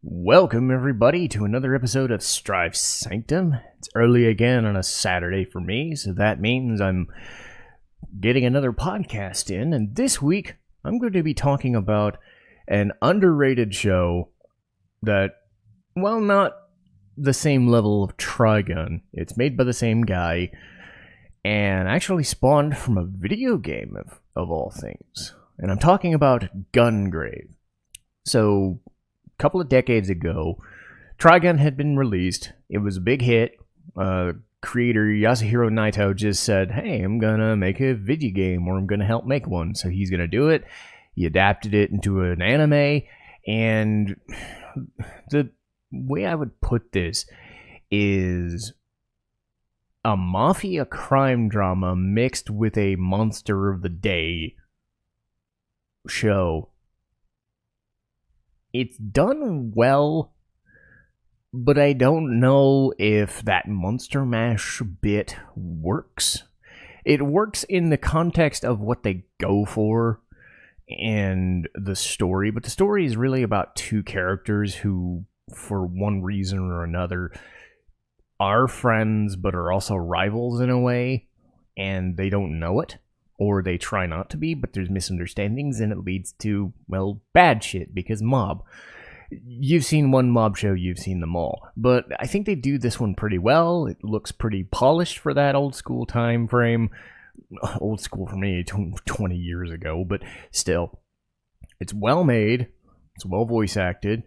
Welcome, everybody, to another episode of Strife Sanctum. It's early again on a Saturday for me, so that means I'm getting another podcast in. And this week, I'm going to be talking about an underrated show that, well, not the same level of Trigun. It's made by the same guy, and actually spawned from a video game of all things. And I'm talking about Gungrave. So, couple of decades ago, Trigun had been released. It was a big hit. Creator Yasuhiro Naito just said, hey, I'm gonna make a video game, or I'm gonna help make one. So he's gonna do it. He adapted it into an anime, and the way I would put this is a mafia crime drama mixed with a monster of the day show. It's done well, but I don't know if that Monster Mash bit works. It works in the context of what they go for and the story, but the story is really about two characters who, for one reason or another, are friends but are also rivals in a way, and they don't know it. Or they try not to be, but there's misunderstandings, and it leads to, well, bad shit, because mob. You've seen one mob show, you've seen them all. But I think they do this one pretty well. It looks pretty polished for that old school time frame. Old school for me, 20 years ago, but still. It's well made, it's well voice acted,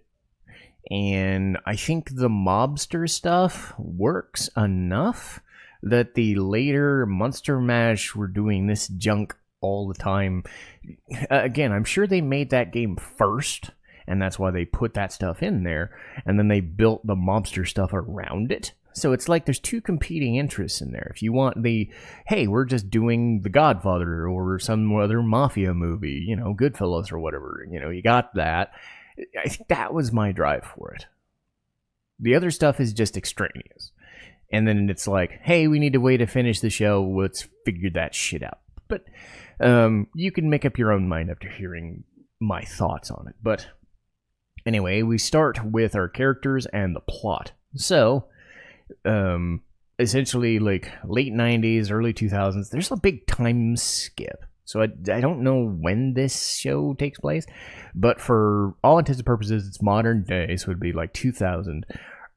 and I think the mobster stuff works enough that the later Monster Mash were doing this junk all the time. Again, I'm sure they made that game first, and that's why they put that stuff in there, and then they built the mobster stuff around it. So it's like there's two competing interests in there. If you want the, hey, we're just doing The Godfather or some other mafia movie, Goodfellas or whatever, you got that. I think that was my drive for it. The other stuff is just extraneous. And then it's like, hey, we need a way to finish the show. Let's figure that shit out. But you can make up your own mind after hearing my thoughts on it. But anyway, we start with our characters and the plot. So, essentially, like late 90s, early 2000s, there's a big time skip. So I don't know when this show takes place. But for all intents and purposes, it's modern day. So it'd be like 2000.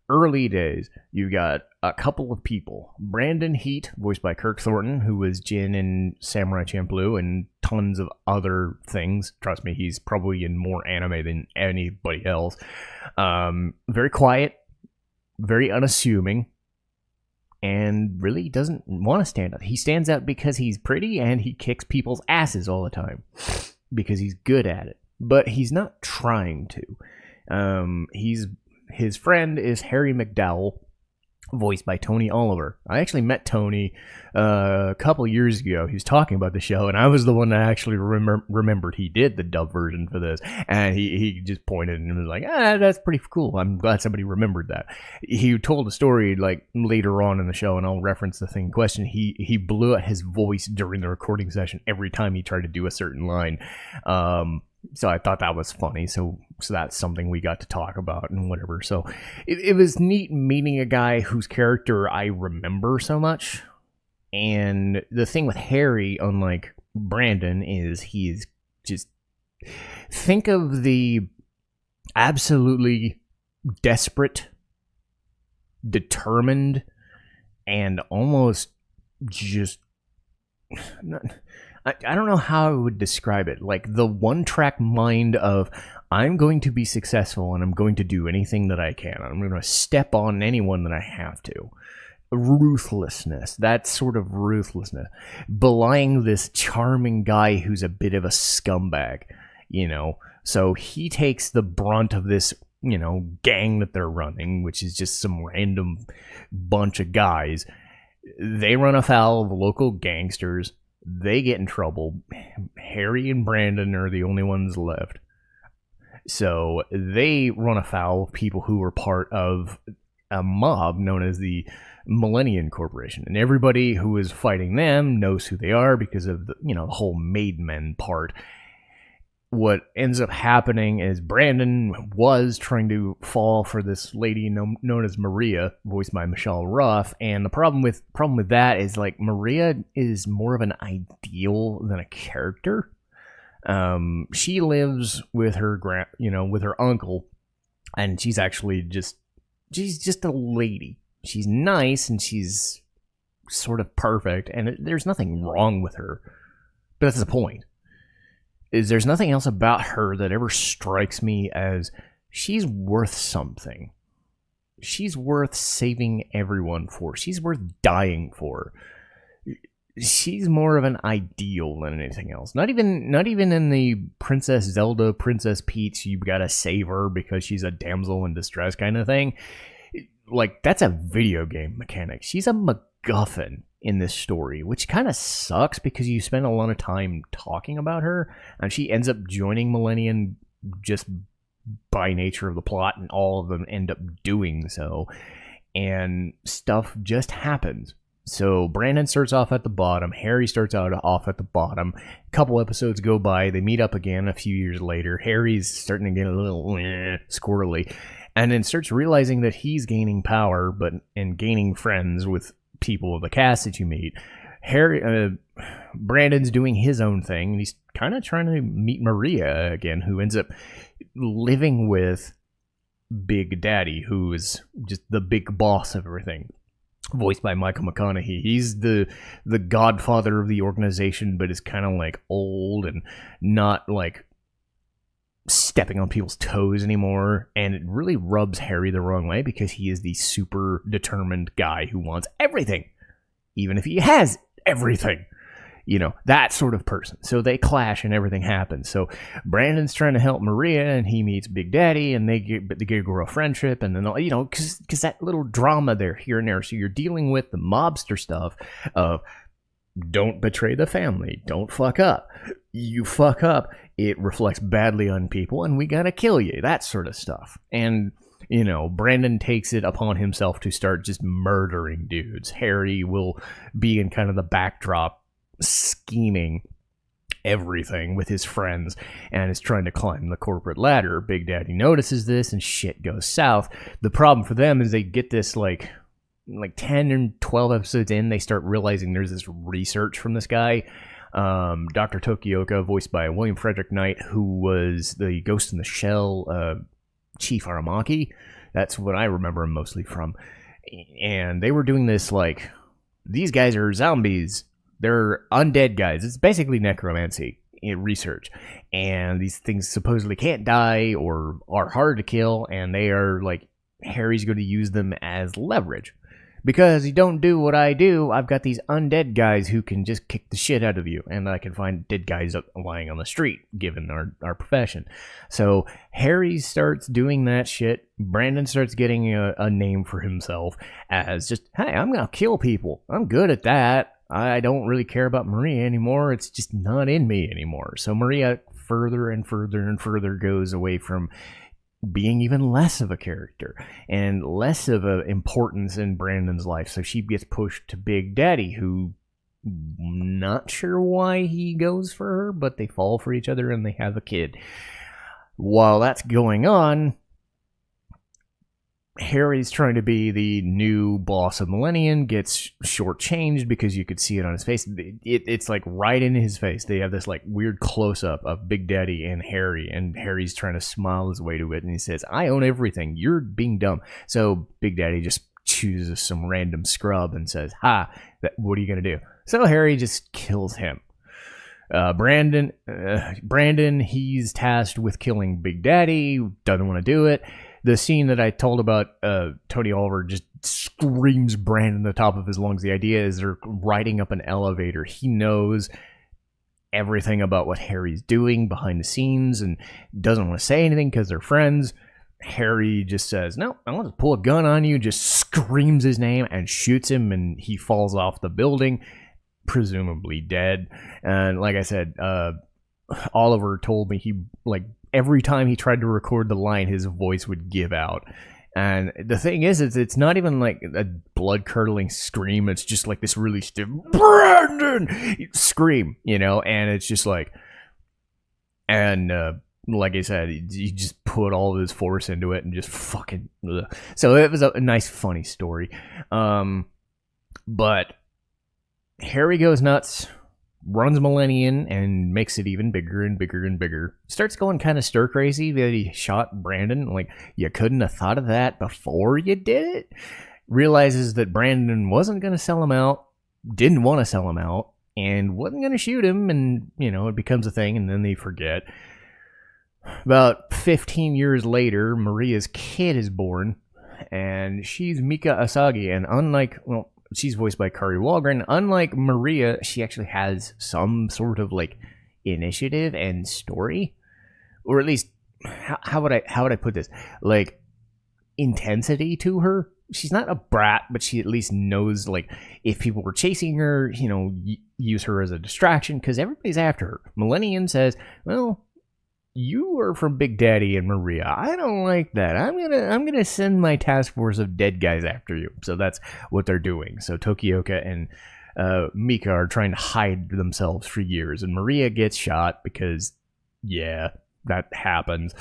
Early days, you got a couple of people. Brandon Heat, voiced by Kirk Thornton, who was Jin in Samurai Champloo and tons of other things. Trust me, he's probably in more anime than anybody else. Very quiet, very unassuming, and really doesn't want to stand out. He stands out because he's pretty and he kicks people's asses all the time because he's good at it. But he's not trying to. His friend is Harry McDowell, voiced by Tony Oliver. I actually met Tony a couple years ago. He was talking about the show, and I was the one that actually remembered he did the dub version for this. And he just pointed and was like, that's pretty cool. I'm glad somebody remembered that. He told a story like later on in the show, and I'll reference the thing in question. He blew out his voice during the recording session every time he tried to do a certain line. So I thought that was funny. So that's something we got to talk about and whatever. So it was neat meeting a guy whose character I remember so much. And the thing with Harry, unlike Brandon, is he's just... Think of the absolutely desperate, determined, and almost just... I don't know how I would describe it. Like the one-track mind of, I'm going to be successful and I'm going to do anything that I can. I'm going to step on anyone that I have to. Ruthlessness. That sort of ruthlessness. Belying this charming guy who's a bit of a scumbag, So he takes the brunt of this, gang that they're running, which is just some random bunch of guys. They run afoul of local gangsters. They get in trouble. Harry and Brandon are the only ones left. So they run afoul of people who are part of a mob known as the Millennium Corporation. And everybody who is fighting them knows who they are because of the, the whole made men part. what ends up happening is Brandon was trying to fall for this lady known as Maria, voiced by Michelle Ruff, and the problem with that is like Maria is more of an ideal than a character. She lives with her with her uncle, and she's just a lady. She's nice and she's sort of perfect, and there's nothing wrong with her. But that's the point. Is there's nothing else about her that ever strikes me as she's worth something. She's worth saving everyone for. She's worth dying for. She's more of an ideal than anything else. Not even in the Princess Zelda, Princess Peach, you gotta save her because she's a damsel in distress kind of thing. Like, that's a video game mechanic. She's a MacGuffin in this story, which kind of sucks because you spend a lot of time talking about her, and she ends up joining Millennium just by nature of the plot, and all of them end up doing so, and stuff just happens. So Brandon starts off at the bottom, Harry starts off at the bottom, a couple episodes go by, they meet up again a few years later, Harry's starting to get a little squirrely, and then starts realizing that he's gaining power and gaining friends with people of the cast that you meet. Brandon's doing his own thing, and he's kind of trying to meet Maria again, who ends up living with Big Daddy, who is just the big boss of everything, voiced by Michael McConaughey. He's the godfather of the organization, but is kind of like old and not like stepping on people's toes anymore, and it really rubs Harry the wrong way because he is the super determined guy who wants everything, even if he has everything, that sort of person. So they clash and everything happens. So Brandon's trying to help Maria, and he meets Big Daddy, and they grow a friendship, and then because that little drama there here and there. So you're dealing with the mobster stuff of don't betray the family, don't fuck up. You fuck up, it reflects badly on people, and we gotta kill you. That sort of stuff. And, Brandon takes it upon himself to start just murdering dudes. Harry will be in kind of the backdrop, scheming everything with his friends, and is trying to climb the corporate ladder. Big Daddy notices this, and shit goes south. The problem for them is they get this, like 10 and 12 episodes in, they start realizing there's this research from this guy, Dr. Tokioka, voiced by William Frederick Knight, who was the Ghost in the Shell Chief Aramaki. That's what I remember him mostly from. And they were doing this, like, these guys are zombies. They're undead guys. It's basically necromancy research. And these things supposedly can't die or are hard to kill, and they are, like, Harry's going to use them as leverage. Because you don't do what I do, I've got these undead guys who can just kick the shit out of you, and I can find dead guys lying on the street, given our profession. So Harry starts doing that shit. Brandon starts getting a name for himself as just, hey, I'm going to kill people. I'm good at that. I don't really care about Maria anymore. It's just not in me anymore. So Maria further and further and further goes away from being even less of a character and less of an importance in Brandon's life. So she gets pushed to Big Daddy, who, not sure why he goes for her, but they fall for each other and they have a kid. While that's going on, Harry's trying to be the new boss of Millennium, gets shortchanged because you could see it on his face. It's like right in his face. They have this like weird close-up of Big Daddy and Harry's trying to smile his way to it, and he says, I own everything. You're being dumb. So Big Daddy just chooses some random scrub and says, what are you going to do? So Harry just kills him. Brandon, he's tasked with killing Big Daddy, doesn't want to do it. The scene that I told about, Tony Oliver just screams Brandon at the top of his lungs. The idea is they're riding up an elevator. He knows everything about what Harry's doing behind the scenes and doesn't want to say anything because they're friends. Harry just says, no, I want to pull a gun on you, just screams his name and shoots him, and he falls off the building, presumably dead. And like I said, Oliver told me he, like, every time he tried to record the line, his voice would give out. And the thing is, it's not even like a blood-curdling scream. It's just like this really stiff, Brandon! Scream, and it's just like, And like I said, he just put all of his force into it and just fucking. Ugh. So it was a nice, funny story. But Harry goes nuts, runs Millennium, and makes it even bigger and bigger and bigger. Starts going kind of stir crazy that he shot Brandon. Like, you couldn't have thought of that before you did it. Realizes that Brandon wasn't going to sell him out, didn't want to sell him out, and wasn't going to shoot him. And, it becomes a thing, and then they forget. About 15 years later, Maria's kid is born, and she's Mika Asagi. And unlike, she's voiced by Kari Walgren. Unlike Maria, she actually has some sort of initiative and story, or at least how would I put this? Intensity to her. She's not a brat, but she at least knows if people were chasing her, use her as a distraction because everybody's after her. Millennium says, "Well, you are from Big Daddy and Maria. I don't like that. I'm gonna send my task force of dead guys after you." So that's what they're doing. So Tokioka and Mika are trying to hide themselves for years, and Maria gets shot because, yeah, that happens.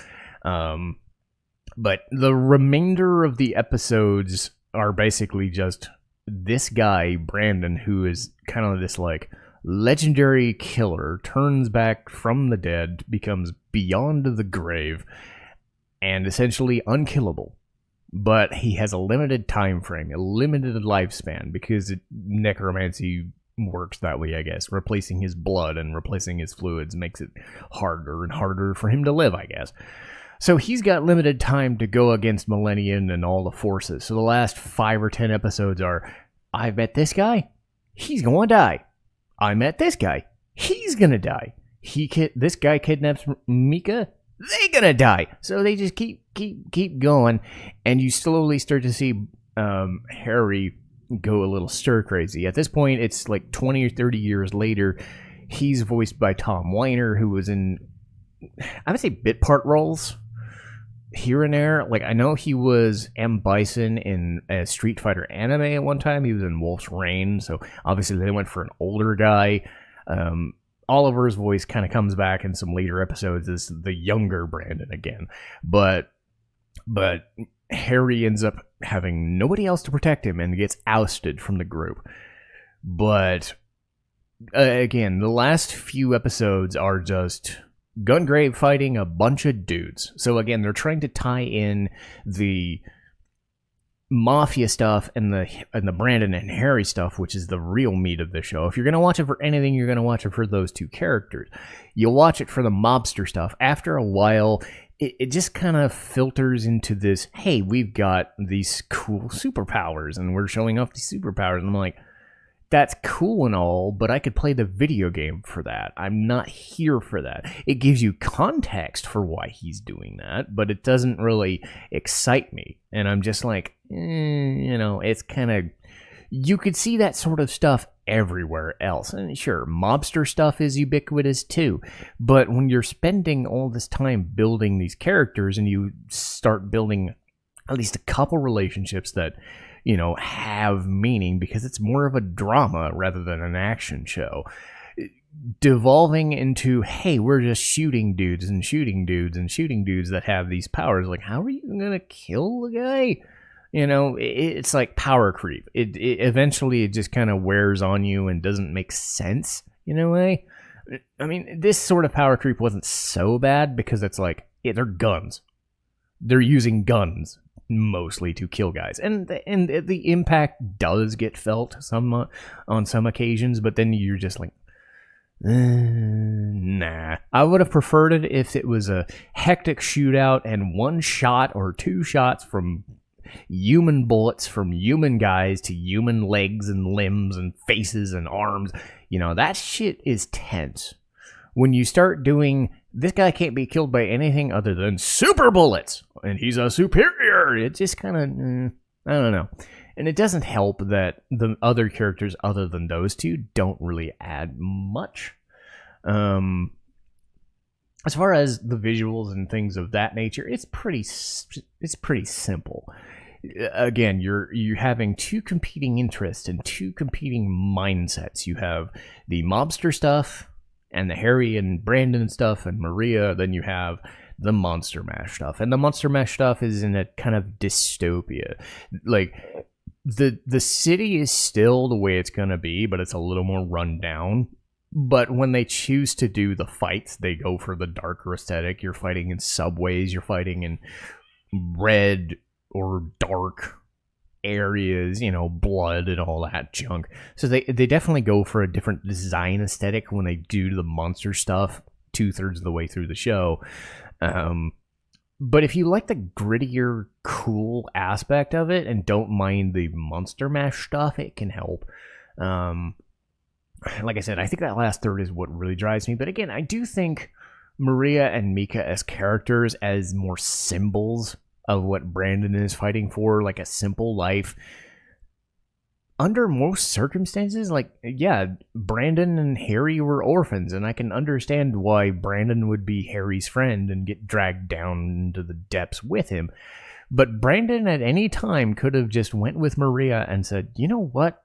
But the remainder of the episodes are basically just this guy, Brandon, who is kind of this legendary killer, turns back from the dead, becomes beyond the grave, and essentially unkillable. But he has a limited time frame, a limited lifespan, because necromancy works that way, I guess. Replacing his blood and replacing his fluids makes it harder and harder for him to live, I guess. So he's got limited time to go against Millennium and all the forces. So the last 5 or 10 episodes are, I met this guy, he's going to die. I met this guy, he's going to die. This guy kidnaps Mika, they're going to die. So they just keep going, and you slowly start to see Harry go a little stir crazy. At this point, it's 20 or 30 years later. He's voiced by Tom Weiner, who was in, I would say, bit part roles here and there. I know he was M. Bison in a Street Fighter anime at one time. He was in Wolf's Rain, so obviously they went for an older guy. Oliver's voice kind of comes back in some later episodes as the younger Brandon again. But Harry ends up having nobody else to protect him and gets ousted from the group. But again, the last few episodes are just Gungrave fighting a bunch of dudes. So again, they're trying to tie in the mafia stuff and the Brandon and Harry stuff, which is the real meat of the show. If you're going to watch it for anything, you're going to watch it for those two characters. You'll watch it for the mobster stuff. After a while, it just kind of filters into this, hey, we've got these cool superpowers and we're showing off these superpowers. And I'm like, that's cool and all, but I could play the video game for that. I'm not here for that. It gives you context for why he's doing that, but it doesn't really excite me. And I'm just like, it's kind of, you could see that sort of stuff everywhere else. And sure, mobster stuff is ubiquitous too. But when you're spending all this time building these characters and you start building at least a couple relationships that, have meaning, because it's more of a drama rather than an action show, devolving into, hey, we're just shooting dudes and shooting dudes and shooting dudes that have these powers. How are you gonna kill the guy? It's like power creep. It eventually it just kind of wears on you and doesn't make sense in a way. I mean, this sort of power creep wasn't so bad because it's they're guns. They're using guns mostly to kill guys, and the impact does get felt on some occasions, but then you're just like, nah. I would have preferred it if it was a hectic shootout and one shot or two shots from human bullets from human guys to human legs and limbs and faces and arms. That shit is tense. When you start doing, this guy can't be killed by anything other than super bullets, and he's a superior, it just kind of, I don't know. And it doesn't help that the other characters other than those two don't really add much. As far as the visuals and things of that nature, it's pretty simple. Again, you're having two competing interests and two competing mindsets. You have the mobster stuff and the Harry and Brandon stuff and Maria. Then you have the Monster Mash stuff, and the Monster Mash stuff is in a kind of dystopia. Like the city is still the way it's gonna be, but it's a little more run down. But when they choose to do the fights, they go for the darker aesthetic. You're fighting in subways, you're fighting in red or dark areas, blood and all that junk. So they definitely go for a different design aesthetic when they do the monster stuff 2/3 of the way through the show. But if you like the grittier, cool aspect of it and don't mind the Monster Mash stuff, it can help. Like I said, I think that last third is what really drives me. But again, I do think Maria and Mika as characters, as more symbols of what Brandon is fighting for, like a simple life. Under most circumstances, Brandon and Harry were orphans, and I can understand why Brandon would be Harry's friend and get dragged down into the depths with him. But Brandon at any time could have just went with Maria and said, you know what?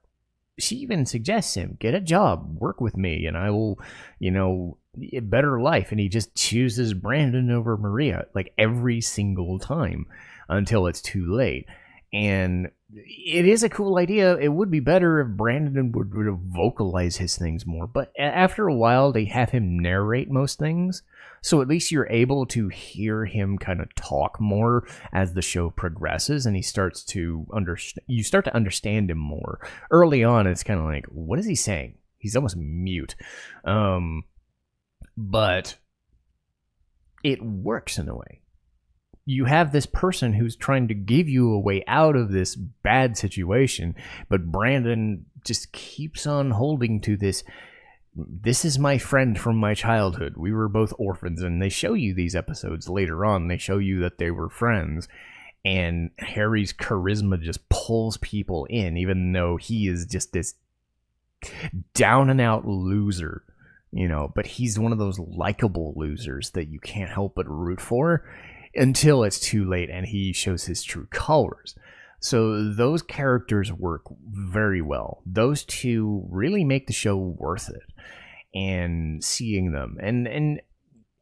She even suggests him, get a job, work with me, and I will, a better life. And he just chooses Brandon over Maria, like every single time until it's too late. And it is a cool idea. It would be better if Brandon would vocalize his things more. But after a while, they have him narrate most things. So at least you're able to hear him kind of talk more as the show progresses, and he starts to you start to understand him more. Early on, it's kind of like, what is he saying? He's almost mute. But it works in a way. You have this person who's trying to give you a way out of this bad situation, but Brandon just keeps on holding to this. This is my friend from my childhood. We were both orphans, and they show you these episodes later on. They show you that they were friends, and Harry's charisma just pulls people in, even though he is just this down and out loser, but he's one of those likable losers that you can't help but root for until it's too late and he shows his true colors. So those characters work very well. Those two really make the show worth it. And seeing them. And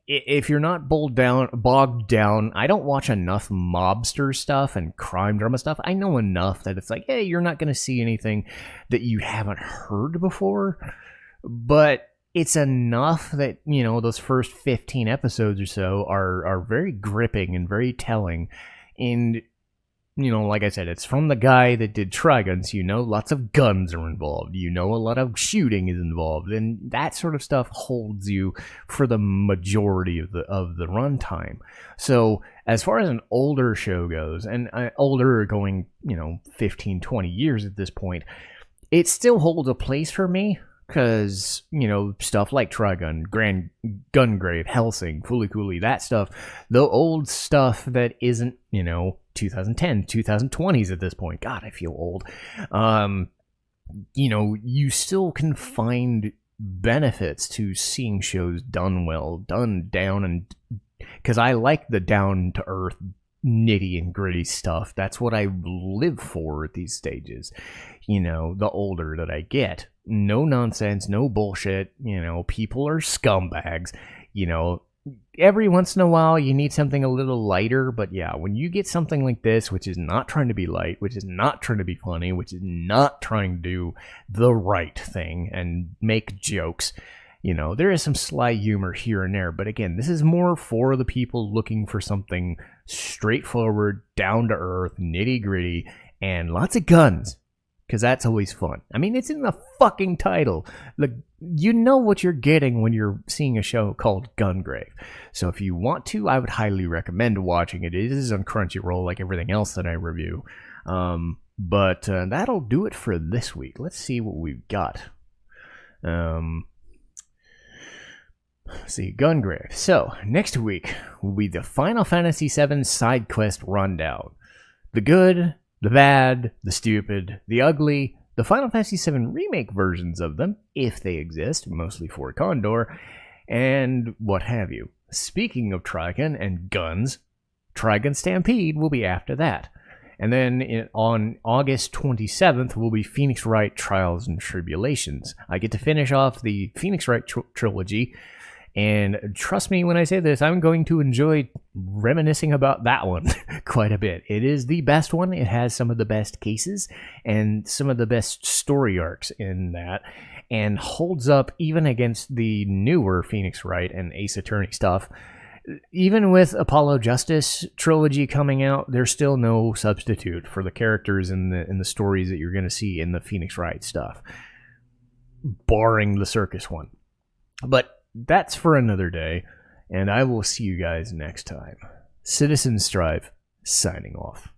if you're not bogged down, I don't watch enough mobster stuff and crime drama stuff. I know enough that it's like, hey, you're not going to see anything that you haven't heard before. But it's enough that, those first 15 episodes or so are very gripping and very telling. And like I said, it's from the guy that did Trigun, so lots of guns are involved. A lot of shooting is involved, and that sort of stuff holds you for the majority of the runtime. So as far as an older show goes, and older going 15, 20 years at this point, it still holds a place for me. Because, stuff like Trigun, Gungrave, Helsing, Fooly Cooly, that stuff, the old stuff that isn't, 2010, 2020s at this point. God, I feel old. You still can find benefits to seeing shows done well, done down, and because I like the down-to-earth, nitty and gritty stuff. That's what I live for at these stages. The older that I get. No nonsense, no bullshit. People are scumbags. Every once in a while you need something a little lighter, but yeah, when you get something like this, which is not trying to be light, which is not trying to be funny, which is not trying to do the right thing and make jokes, there is some sly humor here and there, but again, this is more for the people looking for something straightforward, down to earth, nitty gritty, and lots of guns. Because that's always fun. I mean, it's in the fucking title. You know what you're getting when you're seeing a show called Gungrave. So if you want to, I would highly recommend watching it. It is on Crunchyroll like everything else that I review. But that'll do it for this week. Let's see what we've got. Let's see, Gungrave. So, next week will be the Final Fantasy VII Sidequest rundown. The good, the bad, the stupid, the ugly, the Final Fantasy VII remake versions of them, if they exist, mostly for Condor, and what have you. Speaking of Trigun and guns, Trigun Stampede will be after that. And then on August 27th will be Phoenix Wright Trials and Tribulations. I get to finish off the Phoenix Wright trilogy, and trust me when I say this, I'm going to enjoy reminiscing about that one quite a bit. It is the best one. It has some of the best cases and some of the best story arcs in that, and holds up even against the newer Phoenix Wright and Ace Attorney stuff. Even with Apollo Justice trilogy coming out, there's still no substitute for the characters in the stories that you're going to see in the Phoenix Wright stuff, barring the circus one. But that's for another day, and I will see you guys next time. Citizen Strife, signing off.